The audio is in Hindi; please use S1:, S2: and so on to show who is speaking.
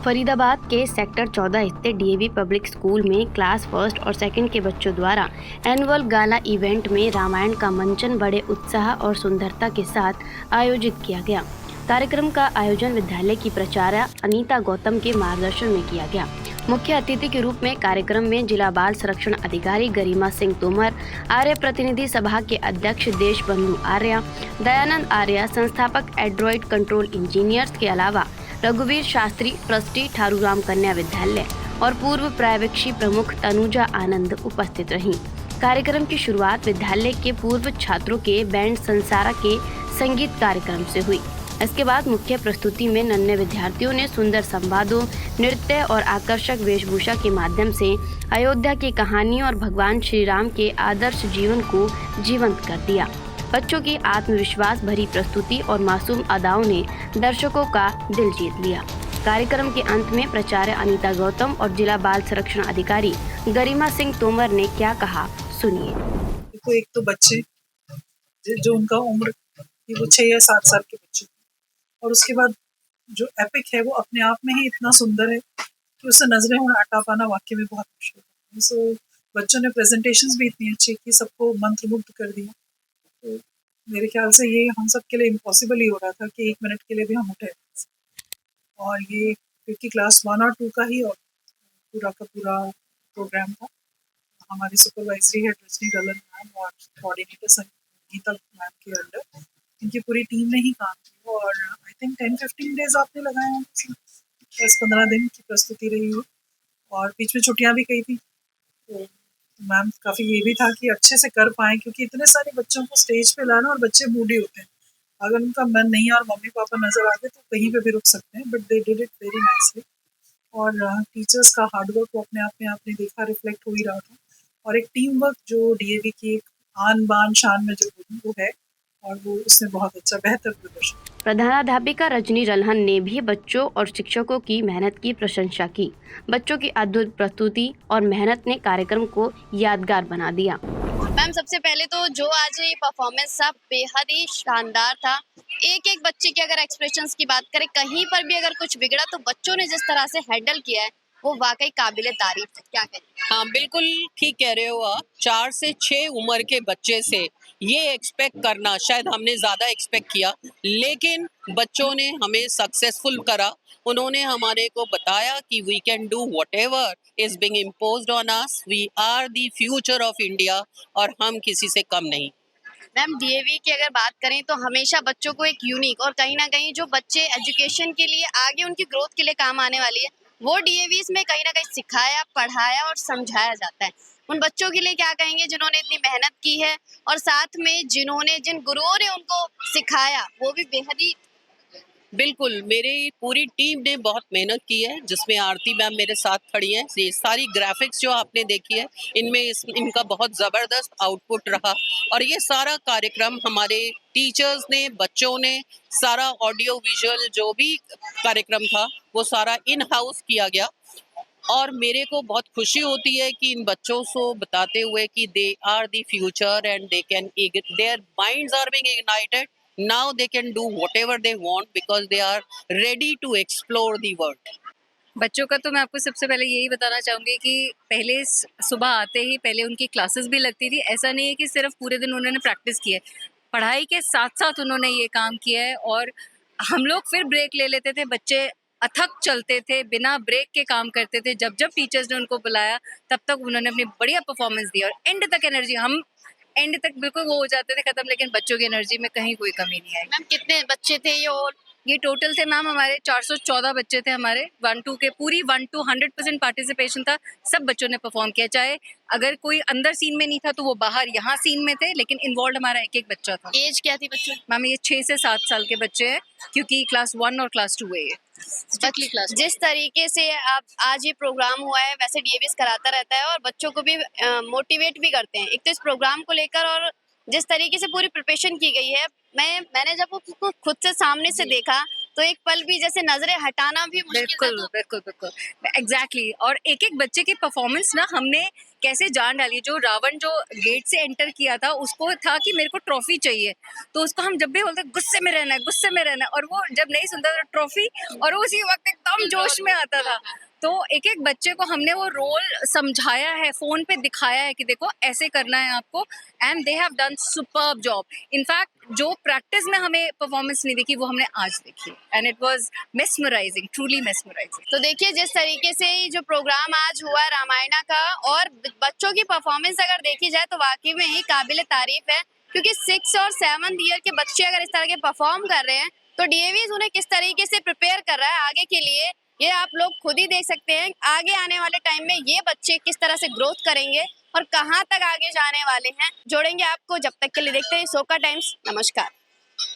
S1: फरीदाबाद के सेक्टर 14 स्थित डीएवी पब्लिक स्कूल में क्लास फर्स्ट और सेकंड के बच्चों द्वारा एनुअल गाला इवेंट में रामायण का मंचन बड़े उत्साह और सुंदरता के साथ आयोजित किया गया। कार्यक्रम का आयोजन विद्यालय की प्राचार्य अनीता गौतम के मार्गदर्शन में किया गया। मुख्य अतिथि के रूप में कार्यक्रम में जिला बाल संरक्षण अधिकारी गरिमा सिंह तोमर, आर्य प्रतिनिधि सभा के अध्यक्ष देशबंधु आर्य, दयानंद आर्य, संस्थापक एंड्रॉइड कंट्रोल इंजीनियर्स के अलावा रघुवीर शास्त्री, ट्रस्टी ठारूराम कन्या विद्यालय और पूर्व पर्यवेक्षी प्रमुख तनुजा आनंद उपस्थित रहीं। कार्यक्रम की शुरुआत विद्यालय के पूर्व छात्रों के बैंड संसारा के संगीत कार्यक्रम से हुई। इसके बाद मुख्य प्रस्तुति में नन्हे विद्यार्थियों ने सुंदर संवादों, नृत्य और आकर्षक वेशभूषा के माध्यम से अयोध्या की कहानी और भगवान श्री राम के आदर्श जीवन को जीवंत कर दिया। बच्चों की आत्मविश्वास भरी प्रस्तुति और मासूम अदाओं ने दर्शकों का दिल जीत लिया। कार्यक्रम के अंत में प्राचार्य अनीता गौतम और जिला बाल संरक्षण अधिकारी गरिमा सिंह तोमर ने क्या कहा, सुनिए।
S2: देखो, एक तो बच्चे जो उनका उम्र वो 6 या 7 साल के बच्चे, और उसके बाद जो एपिक है वो अपने आप में ही इतना सुंदर है कि उसे नजरें हटा पाना वाकई में बहुत मुश्किल है। सो बच्चों ने प्रेजेंटेशंस भी इतनी अच्छी की, सबको मंत्रमुग्ध कर दिया। तो मेरे ख्याल से ये हम सब के लिए इम्पॉसिबल ही हो रहा था कि 1 मिनट के लिए भी हम उठे। और ये क्योंकि क्लास 1 और 2 का ही और पूरा का पूरा प्रोग्राम था। हमारी सुपरवाइजरी हेड रजनी डलन मैम और कोऑर्डिनेटर संगीता मैम के अंडर इनकी पूरी टीम ने ही काम किया। और आई थिंक 10-15 डेज आपने लगाए हैं, 10-15 दिन की प्रस्तुति रही है और बीच में छुट्टियां भी गई थी। तो मैम काफ़ी ये भी था कि अच्छे से कर पाएँ, क्योंकि इतने सारे बच्चों को स्टेज पे लाना, और बच्चे मूडी होते हैं। अगर उनका मन नहीं है और मम्मी पापा नज़र आ गए तो कहीं पे भी रुक सकते हैं, but they did it very nicely. और टीचर्स का हार्डवर्क वो अपने आप में आपने देखा रिफ्लेक्ट हो ही रहा था। और एक टीम वर्क जो डीएवी की एक आन बान शान में जो वो है, और वो उसने बहुत अच्छा बेहतर प्रदर्शन।
S1: प्रधानाध्यापिका रजनी रल्हन ने भी बच्चों और शिक्षकों की मेहनत की प्रशंसा की। बच्चों की अद्भुत प्रस्तुति और मेहनत ने कार्यक्रम को यादगार बना दिया।
S3: मैम, सबसे पहले तो जो आज ये परफॉर्मेंस था बेहद ही शानदार था। एक एक बच्चे के अगर एक्सप्रेशंस की बात करें, कहीं पर भी अगर कुछ बिगड़ा तो बच्चों ने जिस तरह से हैंडल किया है वो वाकई काबिले तारीफ है। क्या कहें?
S4: हाँ, बिल्कुल ठीक कह रहे हो आप। 4 से 6 उम्र के बच्चे से ये एक्सपेक्ट करना, शायद हमने ज़्यादा एक्सपेक्ट किया, लेकिन बच्चों ने हमें सक्सेसफुल करा। उन्होंने हमारे को बताया कि we can do whatever is being imposed on us, we are the future of India, और हम किसी से कम नहीं।
S3: मैम, डीएवी की अगर बात करें तो हमेशा बच्चों को एक यूनिक और कहीं ना कहीं जो बच्चे एजुकेशन के लिए आगे उनकी ग्रोथ के लिए काम आने वाली है, वो डीएवीज में कहीं ना कहीं सिखाया, पढ़ाया और समझाया जाता है। उन बच्चों के लिए क्या कहेंगे जिन्होंने इतनी मेहनत की है और साथ में जिन गुरुओं ने उनको सिखाया वो भी बेहद ही।
S4: बिल्कुल, मेरी पूरी टीम ने बहुत मेहनत की है, जिसमें आरती मैम मेरे साथ खड़ी हैं। ये सारी ग्राफिक्स जो आपने देखी है, इनका बहुत ज़बरदस्त आउटपुट रहा, और ये सारा कार्यक्रम हमारे टीचर्स ने, बच्चों ने, सारा ऑडियो विजुअल जो भी कार्यक्रम था, वो सारा इन हाउस किया गया। और मेरे को बहुत खुशी होती है कि इन बच्चों को बताते हुए कि they are the future and they can, their minds are being ignited, now they can do whatever they want because they are ready to explore the world.
S5: बच्चों का तो मैं आपको सबसे पहले यही बताना चाहूँगी कि पहले सुबह आते ही पहले उनकी क्लासेस भी लगती थी। ऐसा नहीं है कि सिर्फ पूरे दिन उन्होंने प्रैक्टिस की है, पढ़ाई के साथ साथ उन्होंने ये काम किया है। और हम लोग फिर ब्रेक ले लेते थे, बच्चे अथक चलते थे, बिना ब्रेक के काम करते थे। जब जब टीचर्स ने उनको बुलाया तब तक उन्होंने अपनी बढ़िया परफॉर्मेंस दी, और एंड तक एनर्जी, हम एंड तक बिल्कुल वो हो जाते थे खत्म, लेकिन बच्चों की एनर्जी में कहीं कोई कमी नहीं आई।
S3: मैम, कितने बच्चे थे ये? और
S5: ये टोटल थे मैम हमारे 414 बच्चे थे हमारे 1-2 के, पूरी 1-2 100% पार्टिसिपेशन था। सब बच्चों ने परफॉर्म किया, चाहे अगर कोई अंदर सीन में नहीं था तो वो बाहर यहाँ सीन में थे, लेकिन इन्वॉल्व हमारा एक एक बच्चा था।
S3: एज क्या थी बच्चों की?
S5: मैम, ये 6 से 7 साल के बच्चे हैं, क्योंकि क्लास 1 और क्लास 2 है ये।
S3: जिस तरीके से आप आज ये प्रोग्राम हुआ है, वैसे डीएवीएस कराता रहता है और बच्चों को भी मोटिवेट भी करते हैं। एक तो इस प्रोग्राम को लेकर और जिस तरीके से पूरी प्रिपरेशन की गई है, मैंने जब उसको खुद से सामने से देखा तो एक पल भी जैसे नजरें हटाना भी मुश्किल था।
S5: बिल्कुल
S3: तो
S5: बिल्कुल बिल्कुल एग्जैक्टली और एक एक बच्चे की परफॉर्मेंस ना हमने कैसे जान डाली। जो रावण जो गेट से एंटर किया था उसको था कि मेरे को ट्रॉफी चाहिए, तो उसको हम जब भी बोलते गुस्से में रहना है गुस्से में रहना है, और वो जब नहीं सुनता था ट्रॉफी, और वो उसी वक्त एकदम जोश में आता था। तो एक एक बच्चे को हमने वो रोल समझाया है, फोन पे दिखाया है कि देखो ऐसे करना है आपको, and they have done superb job. In fact जो प्रैक्टिस में हमें परफॉर्मेंस नहीं दिखी वो हमने आज देखी, and it was mesmerising, truly mesmerising.
S3: तो देखिए जिस तरीके से ये जो प्रोग्राम आज हुआ रामायणा का, और बच्चों की परफॉर्मेंस अगर देखी जाए तो वाकई में ही काबिले तारीफ है, क्योंकि 6 और 7 ईयर के बच्चे अगर इस तरह के परफॉर्म कर रहे हैं तो डीएवीज उन्हें किस तरीके से प्रिपेयर कर रहा है आगे के लिए, ये आप लोग खुद ही देख सकते हैं। आगे आने वाले टाइम में ये बच्चे किस तरह से ग्रोथ करेंगे और कहाँ तक आगे जाने वाले हैं। जोड़ेंगे आपको, जब तक के लिए देखते हैं सोका टाइम्स। नमस्कार।